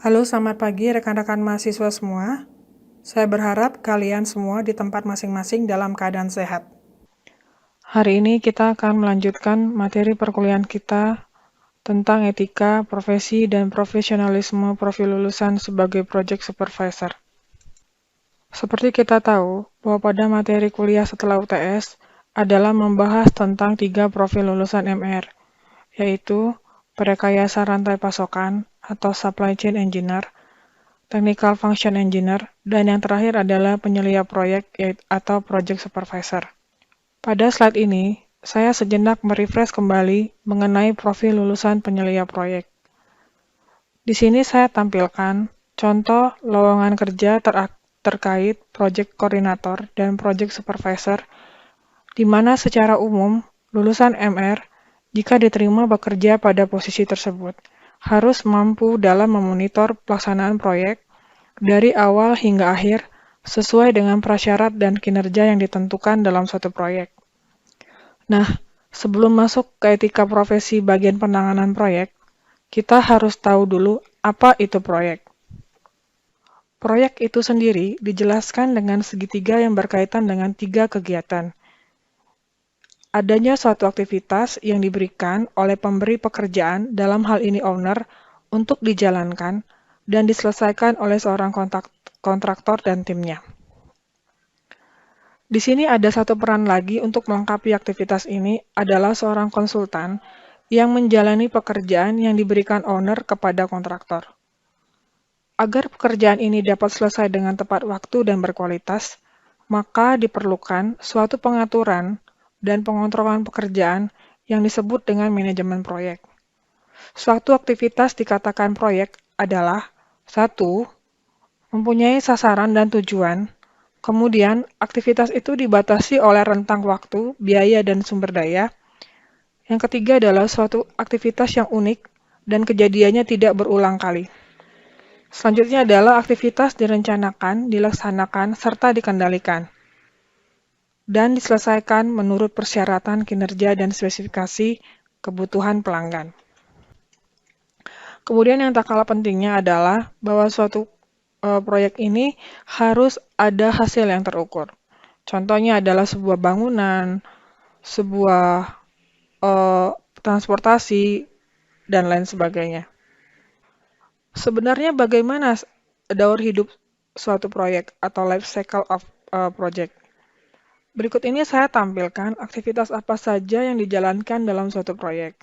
Halo, selamat pagi rekan-rekan mahasiswa semua. Saya berharap kalian semua di tempat masing-masing dalam keadaan sehat. Hari ini kita akan melanjutkan materi perkuliahan kita tentang etika, profesi, dan profesionalisme profil lulusan sebagai project supervisor. Seperti kita tahu bahwa pada materi kuliah setelah UTS adalah membahas tentang 3 profil lulusan MR, yaitu Perekayasa Rantai Pasokan atau Supply Chain Engineer, Technical Function Engineer, dan yang terakhir adalah penyelia proyek atau Project Supervisor. Pada slide ini, saya sejenak merefresh kembali mengenai profil lulusan penyelia proyek. Di sini saya tampilkan contoh lowongan kerja terkait Project Coordinator dan Project Supervisor, di mana secara umum lulusan MR, jika diterima bekerja pada posisi tersebut, harus mampu dalam memonitor pelaksanaan proyek dari awal hingga akhir sesuai dengan prasyarat dan kinerja yang ditentukan dalam suatu proyek. Nah, sebelum masuk ke etika profesi bagian penanganan proyek, kita harus tahu dulu apa itu proyek. Proyek itu sendiri dijelaskan dengan segitiga yang berkaitan dengan 3 kegiatan. Adanya suatu aktivitas yang diberikan oleh pemberi pekerjaan, dalam hal ini owner, untuk dijalankan dan diselesaikan oleh seorang kontraktor dan timnya. Di sini ada satu peran lagi untuk melengkapi aktivitas ini adalah seorang konsultan yang menjalani pekerjaan yang diberikan owner kepada kontraktor. Agar pekerjaan ini dapat selesai dengan tepat waktu dan berkualitas, maka diperlukan suatu pengaturan dan pengontrolan pekerjaan yang disebut dengan manajemen proyek. Suatu aktivitas dikatakan proyek adalah 1. Mempunyai sasaran dan tujuan. Kemudian, aktivitas itu dibatasi oleh rentang waktu, biaya, dan sumber daya. Yang ketiga adalah suatu aktivitas yang unik dan kejadiannya tidak berulang kali. Selanjutnya adalah aktivitas direncanakan, dilaksanakan, serta dikendalikan, dan diselesaikan menurut persyaratan kinerja dan spesifikasi kebutuhan pelanggan. Kemudian yang tak kalah pentingnya adalah bahwa suatu proyek ini harus ada hasil yang terukur. Contohnya adalah sebuah bangunan, sebuah transportasi, dan lain sebagainya. Sebenarnya bagaimana daur hidup suatu proyek atau life cycle of project? Berikut ini saya tampilkan aktivitas apa saja yang dijalankan dalam suatu proyek.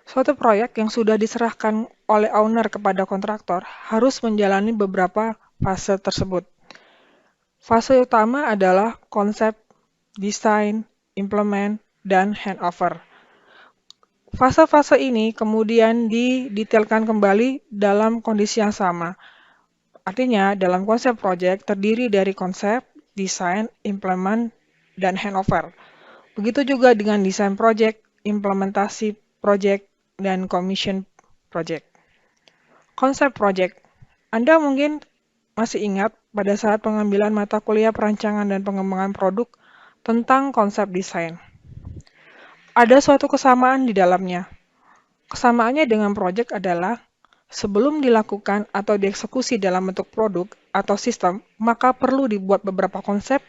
Suatu proyek yang sudah diserahkan oleh owner kepada kontraktor harus menjalani beberapa fase tersebut. Fase utama adalah konsep, desain, implement, dan handover. Fase-fase ini kemudian didetailkan kembali dalam kondisi yang sama. Artinya, dalam konsep proyek terdiri dari konsep, desain, implement, dan handover. Begitu juga dengan desain proyek, implementasi proyek, dan commission proyek. Konsep proyek. Anda mungkin masih ingat pada saat pengambilan mata kuliah perancangan dan pengembangan produk tentang konsep desain. Ada suatu kesamaan di dalamnya. Kesamaannya dengan proyek adalah sebelum dilakukan atau dieksekusi dalam bentuk produk atau sistem, maka perlu dibuat beberapa konsep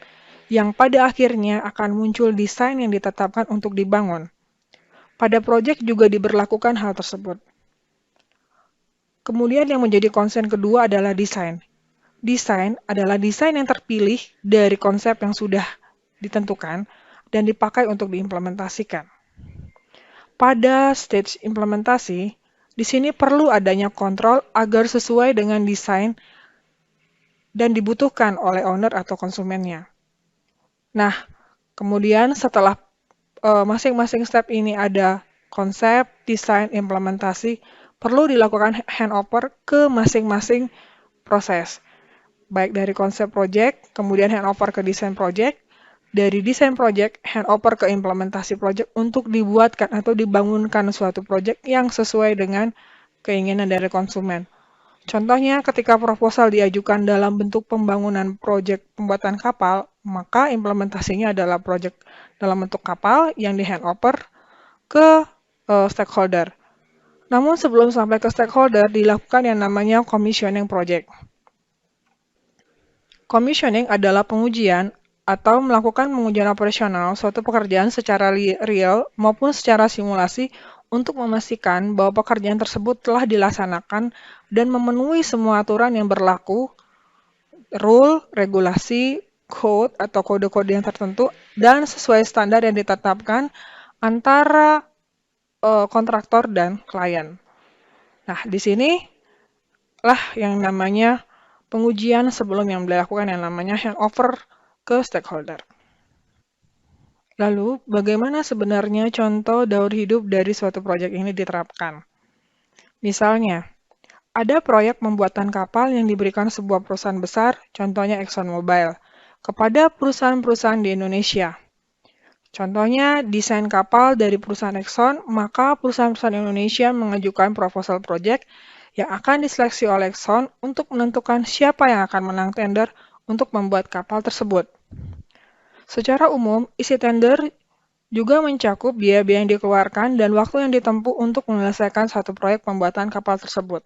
yang pada akhirnya akan muncul desain yang ditetapkan untuk dibangun. Pada proyek juga diberlakukan hal tersebut. Kemudian yang menjadi konsen kedua adalah desain. Desain adalah desain yang terpilih dari konsep yang sudah ditentukan dan dipakai untuk diimplementasikan. Pada stage implementasi, di sini perlu adanya kontrol agar sesuai dengan desain dan dibutuhkan oleh owner atau konsumennya. Nah, kemudian setelah masing-masing step ini ada konsep, desain, implementasi, perlu dilakukan handover ke masing-masing proses. Baik dari konsep project, kemudian handover ke desain project, dari desain project, handover ke implementasi project untuk dibuatkan atau dibangunkan suatu project yang sesuai dengan keinginan dari konsumen. Contohnya ketika proposal diajukan dalam bentuk pembangunan project pembuatan kapal, maka implementasinya adalah project dalam bentuk kapal yang di handover ke stakeholder. Namun sebelum sampai ke stakeholder, dilakukan yang namanya commissioning project. Commissioning adalah pengujian atau melakukan pengujian operasional suatu pekerjaan secara real maupun secara simulasi untuk memastikan bahwa pekerjaan tersebut telah dilaksanakan dan memenuhi semua aturan yang berlaku, rule, regulasi, code atau kode-kode yang tertentu, dan sesuai standar yang ditetapkan antara kontraktor dan klien. Nah, di sini lah yang namanya pengujian sebelum yang dilakukan yang namanya handover ke stakeholder. Lalu, bagaimana sebenarnya contoh daur hidup dari suatu proyek ini diterapkan? Misalnya, ada proyek pembuatan kapal yang diberikan sebuah perusahaan besar, contohnya ExxonMobil, kepada perusahaan-perusahaan di Indonesia. Contohnya, desain kapal dari perusahaan Exxon, maka perusahaan-perusahaan Indonesia mengajukan proposal project yang akan diseleksi oleh Exxon untuk menentukan siapa yang akan menang tender untuk membuat kapal tersebut. Secara umum, isi tender juga mencakup biaya-biaya yang dikeluarkan dan waktu yang ditempuh untuk menyelesaikan satu proyek pembuatan kapal tersebut.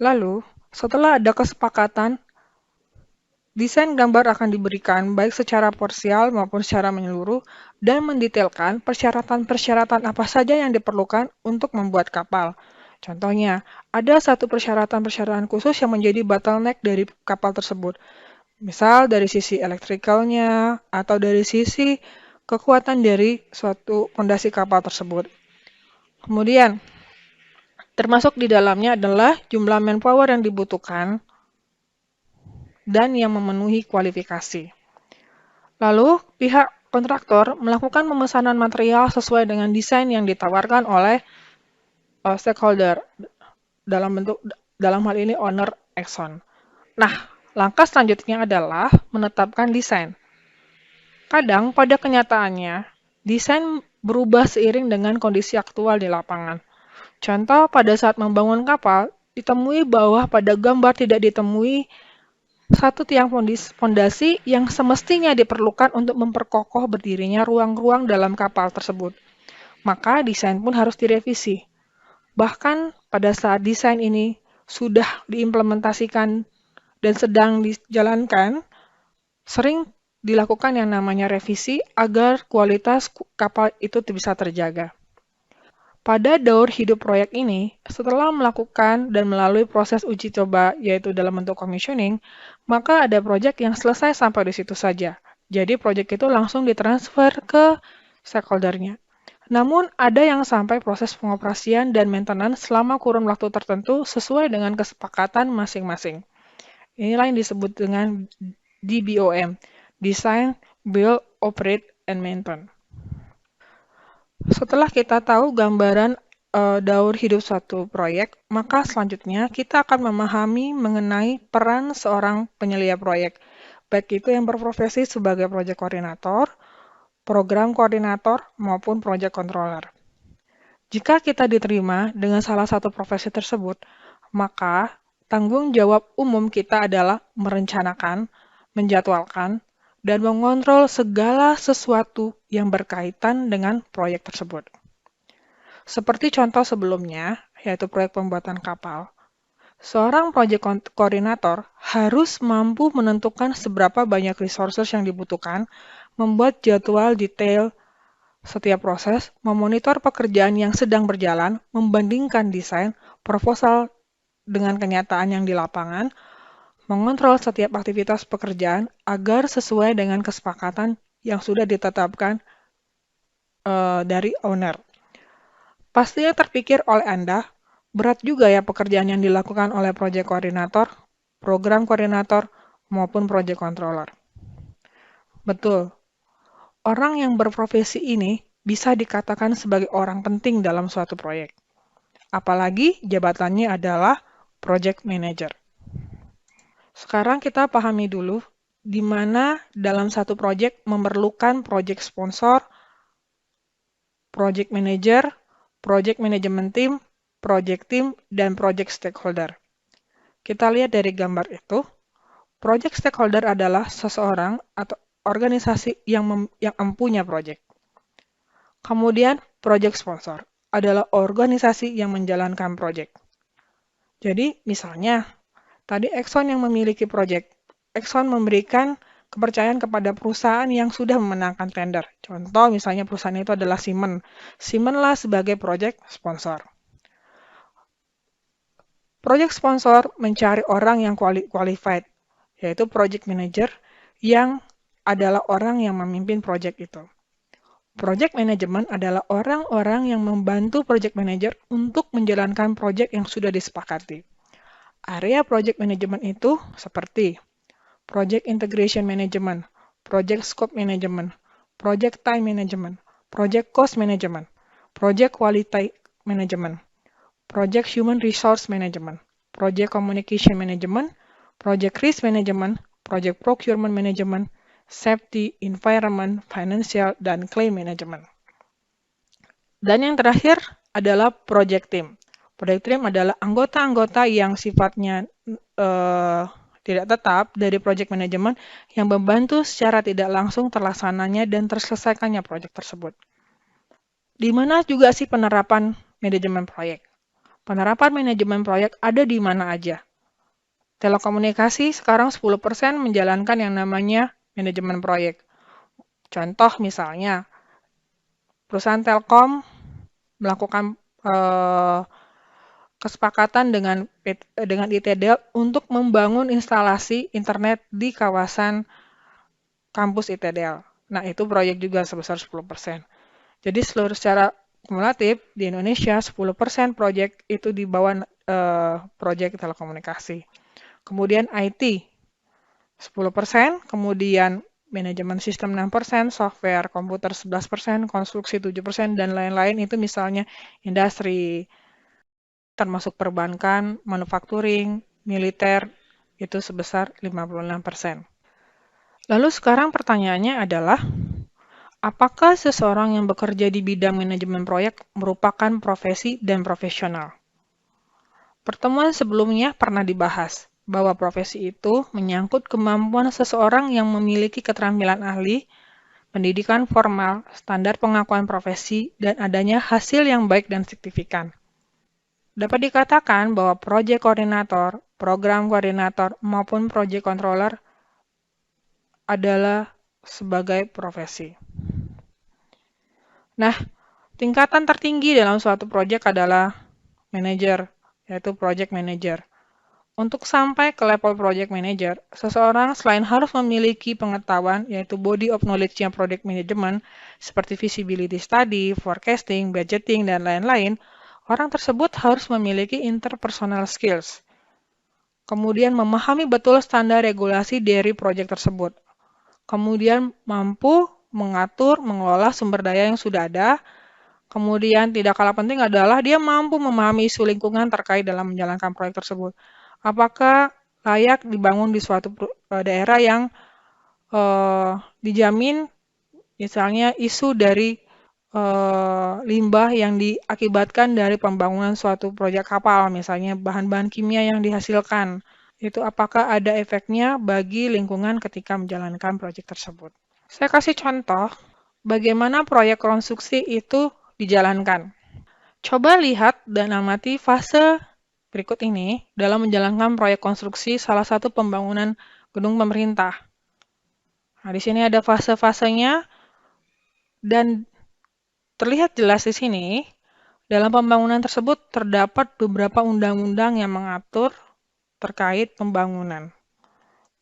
Lalu, setelah ada kesepakatan, desain gambar akan diberikan baik secara parsial maupun secara menyeluruh dan mendetailkan persyaratan-persyaratan apa saja yang diperlukan untuk membuat kapal. Contohnya, ada satu persyaratan-persyaratan khusus yang menjadi bottleneck dari kapal tersebut. Misal dari sisi elektrikalnya atau dari sisi kekuatan dari suatu fondasi kapal tersebut. Kemudian, termasuk di dalamnya adalah jumlah manpower yang dibutuhkan dan yang memenuhi kualifikasi. Lalu, pihak kontraktor melakukan pemesanan material sesuai dengan desain yang ditawarkan oleh stakeholder dalam hal ini owner Exxon. Nah, langkah selanjutnya adalah menetapkan desain. Kadang pada kenyataannya, desain berubah seiring dengan kondisi aktual di lapangan. Contoh, pada saat membangun kapal, ditemui bahwa pada gambar tidak ditemui satu tiang fondasi yang semestinya diperlukan untuk memperkokoh berdirinya ruang-ruang dalam kapal tersebut. Maka desain pun harus direvisi. Bahkan pada saat desain ini sudah diimplementasikan dan sedang dijalankan, sering dilakukan yang namanya revisi agar kualitas kapal itu bisa terjaga. Pada daur hidup proyek ini, setelah melakukan dan melalui proses uji coba, yaitu dalam bentuk commissioning, maka ada proyek yang selesai sampai di situ saja. Jadi proyek itu langsung ditransfer ke stakeholder-nya. Namun, ada yang sampai proses pengoperasian dan maintenance selama kurun waktu tertentu sesuai dengan kesepakatan masing-masing. Inilah yang disebut dengan DBOM, Design, Build, Operate, and Maintain. Setelah kita tahu gambaran daur hidup suatu proyek, maka selanjutnya kita akan memahami mengenai peran seorang penyelia proyek, baik itu yang berprofesi sebagai project koordinator, program koordinator, maupun project controller. Jika kita diterima dengan salah satu profesi tersebut, maka tanggung jawab umum kita adalah merencanakan, menjadwalkan, dan mengontrol segala sesuatu yang berkaitan dengan proyek tersebut. Seperti contoh sebelumnya, yaitu proyek pembuatan kapal, seorang proyek koordinator harus mampu menentukan seberapa banyak resources yang dibutuhkan, membuat jadwal detail setiap proses, memonitor pekerjaan yang sedang berjalan, membandingkan desain, proposal dengan kenyataan yang di lapangan, mengontrol setiap aktivitas pekerjaan agar sesuai dengan kesepakatan yang sudah ditetapkan dari owner. Pastinya terpikir oleh Anda, berat juga ya pekerjaan yang dilakukan oleh project koordinator, program koordinator, maupun project controller. Betul, orang yang berprofesi ini bisa dikatakan sebagai orang penting dalam suatu proyek. Apalagi jabatannya adalah project manager. Sekarang kita pahami dulu di mana dalam satu proyek memerlukan project sponsor, project manager, project management team, project team, dan project stakeholder. Kita lihat dari gambar itu, project stakeholder adalah seseorang atau organisasi yang mempunyai project. Kemudian, project sponsor adalah organisasi yang menjalankan proyek. Jadi, misalnya, tadi Exxon yang memiliki proyek. Exxon memberikan kepercayaan kepada perusahaan yang sudah memenangkan tender. Contoh, misalnya perusahaan itu adalah Siemens. Siemens lah sebagai proyek sponsor. Proyek sponsor mencari orang yang qualified, yaitu project manager yang adalah orang yang memimpin proyek itu. Project management adalah orang-orang yang membantu project manager untuk menjalankan proyek yang sudah disepakati. Area project management itu seperti project integration management, project scope management, project time management, project cost management, project quality management, project human resource management, project communication management, project risk management, project procurement management, safety, environment, financial, dan claim management. Dan yang terakhir adalah project team. Project team adalah anggota-anggota yang sifatnya tidak tetap dari project management yang membantu secara tidak langsung terlaksananya dan terselesaikannya proyek tersebut. Di mana juga sih penerapan manajemen proyek? Penerapan manajemen proyek ada di mana aja? Telekomunikasi sekarang 10% menjalankan yang namanya manajemen proyek. Contoh misalnya, perusahaan Telkom melakukan kesepakatan dengan ITDL untuk membangun instalasi internet di kawasan kampus ITDL. Nah, itu proyek juga sebesar 10%. Jadi secara kumulatif di Indonesia 10% proyek itu di bawah proyek telekomunikasi. Kemudian IT 10%, kemudian manajemen sistem 6%, software komputer 11%, konstruksi 7%, dan lain-lain itu misalnya industri, termasuk perbankan, manufacturing, militer, itu sebesar 56%. Lalu sekarang pertanyaannya adalah, apakah seseorang yang bekerja di bidang manajemen proyek merupakan profesi dan profesional? Pertemuan sebelumnya pernah dibahas bahwa profesi itu menyangkut kemampuan seseorang yang memiliki keterampilan ahli, pendidikan formal, standar pengakuan profesi, dan adanya hasil yang baik dan signifikan. Dapat dikatakan bahwa project koordinator, program koordinator, maupun project controller adalah sebagai profesi. Nah, tingkatan tertinggi dalam suatu proyek adalah manajer, yaitu project manager. Untuk sampai ke level project manager, seseorang selain harus memiliki pengetahuan, yaitu body of knowledge-nya project management, seperti feasibility study, forecasting, budgeting, dan lain-lain, orang tersebut harus memiliki interpersonal skills. Kemudian memahami betul standar regulasi dari proyek tersebut. Kemudian mampu mengatur, mengelola sumber daya yang sudah ada. Kemudian tidak kalah penting adalah dia mampu memahami isu lingkungan terkait dalam menjalankan proyek tersebut. Apakah layak dibangun di suatu daerah yang dijamin misalnya isu dari limbah yang diakibatkan dari pembangunan suatu proyek kapal, misalnya bahan-bahan kimia yang dihasilkan. Itu apakah ada efeknya bagi lingkungan ketika menjalankan proyek tersebut. Saya kasih contoh bagaimana proyek konstruksi itu dijalankan. Coba lihat dan amati fase berikut ini dalam menjalankan proyek konstruksi salah satu pembangunan gedung pemerintah. Nah, di sini ada fase-fasenya dan terlihat jelas di sini, dalam pembangunan tersebut terdapat beberapa undang-undang yang mengatur terkait pembangunan.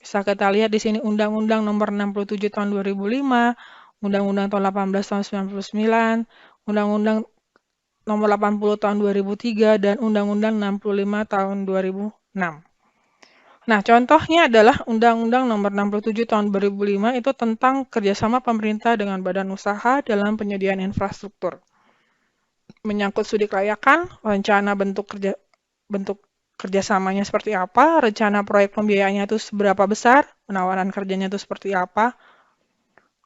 Bisa kita lihat di sini Undang-Undang Nomor 67 Tahun 2005, Undang-Undang tahun 18 Tahun 99, Undang-Undang Nomor 80 Tahun 2003, dan Undang-Undang 65 Tahun 2006. Nah, contohnya adalah Undang-Undang Nomor 67 Tahun 2005 itu tentang kerjasama pemerintah dengan badan usaha dalam penyediaan infrastruktur. Menyangkut studi kelayakan, rencana bentuk kerjasamanya seperti apa, rencana proyek pembiayaannya itu seberapa besar, penawaran kerjanya itu seperti apa,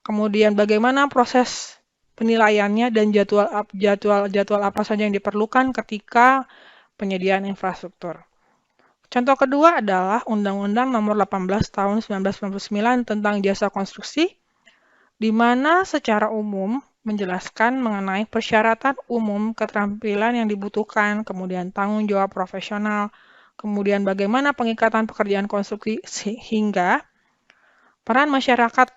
kemudian bagaimana proses penilaiannya dan jadwal apa saja yang diperlukan ketika penyediaan infrastruktur. Contoh kedua adalah Undang-Undang Nomor 18 Tahun 1999 tentang jasa konstruksi, di mana secara umum menjelaskan mengenai persyaratan umum, keterampilan yang dibutuhkan, kemudian tanggung jawab profesional, kemudian bagaimana pengikatan pekerjaan konstruksi sehingga peran masyarakat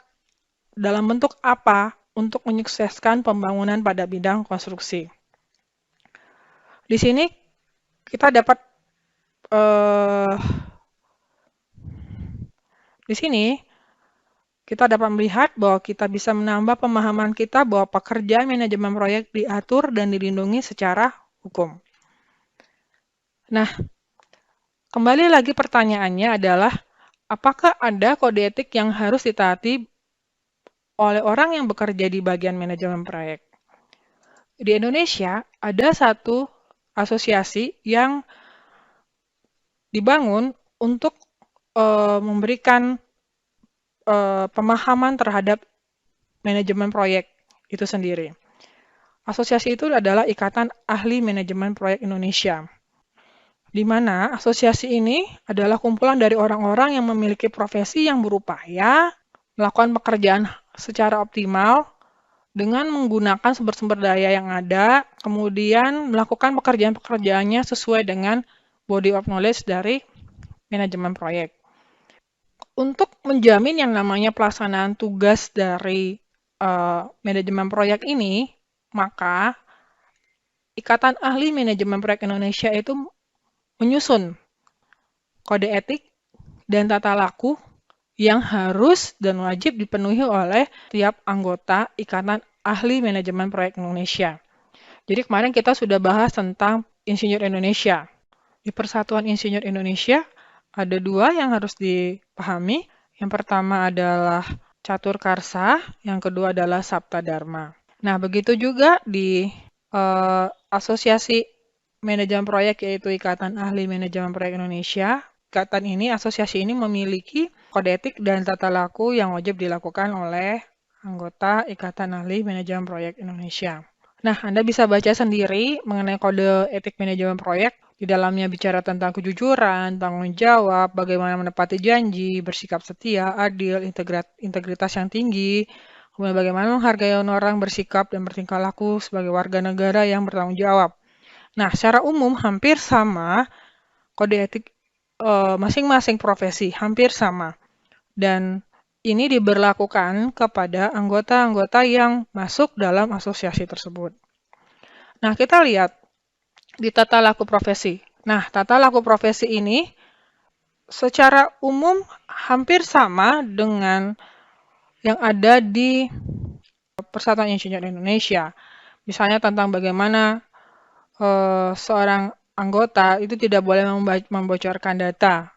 dalam bentuk apa untuk menyukseskan pembangunan pada bidang konstruksi. Di sini kita dapat di sini kita dapat melihat bahwa kita bisa menambah pemahaman kita bahwa pekerjaan manajemen proyek diatur dan dilindungi secara hukum. Nah, kembali lagi pertanyaannya adalah, apakah ada kode etik yang harus ditaati oleh orang yang bekerja di bagian manajemen proyek? Di Indonesia, ada satu asosiasi yang dibangun untuk memberikan pemahaman terhadap manajemen proyek itu sendiri. Asosiasi itu adalah Ikatan Ahli Manajemen Proyek Indonesia, di mana asosiasi ini adalah kumpulan dari orang-orang yang memiliki profesi yang berupaya melakukan pekerjaan secara optimal dengan menggunakan sumber-sumber daya yang ada, kemudian melakukan pekerjaan-pekerjaannya sesuai dengan body of knowledge dari manajemen proyek. Untuk menjamin yang namanya pelaksanaan tugas dari manajemen proyek ini, maka Ikatan Ahli Manajemen Proyek Indonesia itu menyusun kode etik dan tata laku yang harus dan wajib dipenuhi oleh tiap anggota Ikatan Ahli Manajemen Proyek Indonesia. Jadi kemarin kita sudah bahas tentang Insinyur Indonesia. Di Persatuan Insinyur Indonesia ada dua yang harus dipahami. Yang pertama adalah Catur Karsa, yang kedua adalah Sabta Dharma. Nah, begitu juga di Asosiasi Manajemen Proyek, yaitu Ikatan Ahli Manajemen Proyek Indonesia. Asosiasi ini memiliki kode etik dan tata laku yang wajib dilakukan oleh anggota Ikatan Ahli Manajemen Proyek Indonesia. Nah, Anda bisa baca sendiri mengenai kode etik manajemen proyek. Di dalamnya bicara tentang kejujuran, tanggung jawab, bagaimana menepati janji, bersikap setia, adil, integritas yang tinggi, kemudian bagaimana menghargai orang, bersikap dan bertingkah laku sebagai warga negara yang bertanggung jawab. Nah, secara umum hampir sama kode etik masing-masing profesi, hampir sama. Dan ini diberlakukan kepada anggota-anggota yang masuk dalam asosiasi tersebut. Nah, kita lihat di tata laku profesi. Nah, tata laku profesi ini secara umum hampir sama dengan yang ada di Persatuan Insinyur Indonesia. Misalnya tentang bagaimana seorang anggota itu tidak boleh membocorkan data.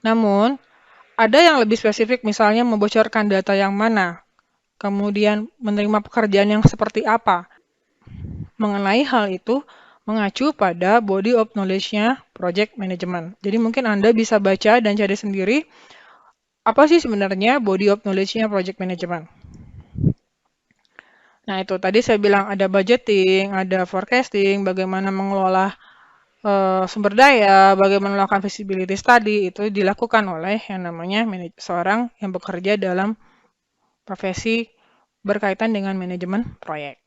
Namun, ada yang lebih spesifik, misalnya membocorkan data yang mana, kemudian menerima pekerjaan yang seperti apa. Mengenai hal itu, mengacu pada body of knowledge-nya project management. Jadi mungkin Anda bisa baca dan cari sendiri, apa sih sebenarnya body of knowledge-nya project management. Nah, itu tadi saya bilang ada budgeting, ada forecasting, bagaimana mengelola sumber daya, bagaimana melakukan feasibility study, itu dilakukan oleh yang namanya seorang yang bekerja dalam profesi berkaitan dengan manajemen proyek.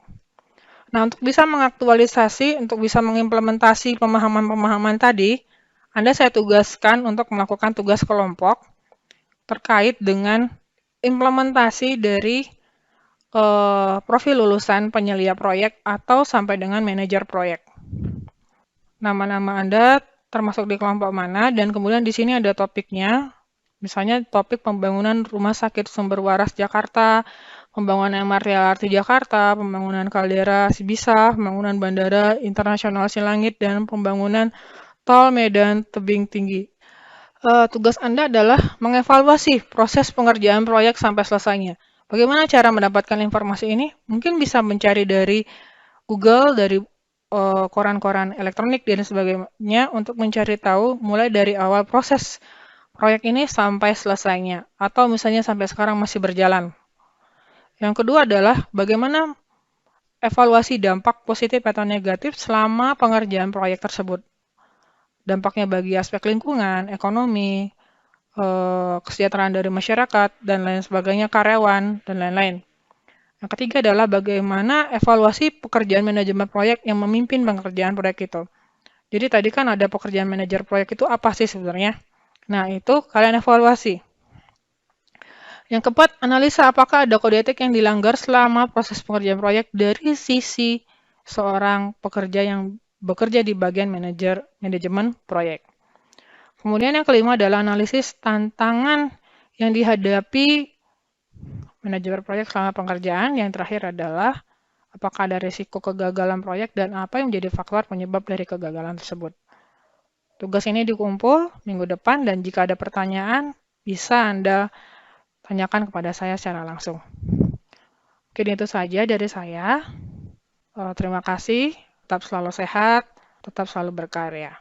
Nah, untuk bisa mengaktualisasi, untuk bisa mengimplementasi pemahaman-pemahaman tadi, saya tugaskan untuk melakukan tugas kelompok terkait dengan implementasi dari profil lulusan penyelia proyek atau sampai dengan manajer proyek. Nama-nama Anda termasuk di kelompok mana, dan kemudian di sini ada topiknya, misalnya topik pembangunan Rumah Sakit Sumber Waras Jakarta, pembangunan MRT LRT Jakarta, pembangunan kaldera Sibisa, pembangunan Bandara Internasional Silangit, dan pembangunan Tol Medan Tebing Tinggi. Tugas Anda adalah mengevaluasi proses pengerjaan proyek sampai selesainya. Bagaimana cara mendapatkan informasi ini? Mungkin bisa mencari dari Google, dari koran-koran elektronik dan sebagainya untuk mencari tahu mulai dari awal proses proyek ini sampai selesainya, atau misalnya sampai sekarang masih berjalan. Yang kedua adalah bagaimana evaluasi dampak positif atau negatif selama pengerjaan proyek tersebut. Dampaknya bagi aspek lingkungan, ekonomi, kesejahteraan dari masyarakat, dan lain sebagainya, karyawan, dan lain-lain. Yang ketiga adalah bagaimana evaluasi pekerjaan manajemen proyek yang memimpin pengerjaan proyek itu. Jadi tadi kan ada pekerjaan manajer proyek itu apa sih sebenarnya? Nah, itu kalian evaluasi. Yang keempat, analisa apakah ada kode etik yang dilanggar selama proses pengerjaan proyek dari sisi seorang pekerja yang bekerja di bagian manajemen proyek. Kemudian yang kelima adalah analisis tantangan yang dihadapi manajemen proyek selama pengerjaan. Yang terakhir adalah apakah ada risiko kegagalan proyek dan apa yang menjadi faktor penyebab dari kegagalan tersebut. Tugas ini dikumpul minggu depan dan jika ada pertanyaan bisa Anda tanyakan kepada saya secara langsung. Mungkin itu saja dari saya. Terima kasih, tetap selalu sehat, tetap selalu berkarya.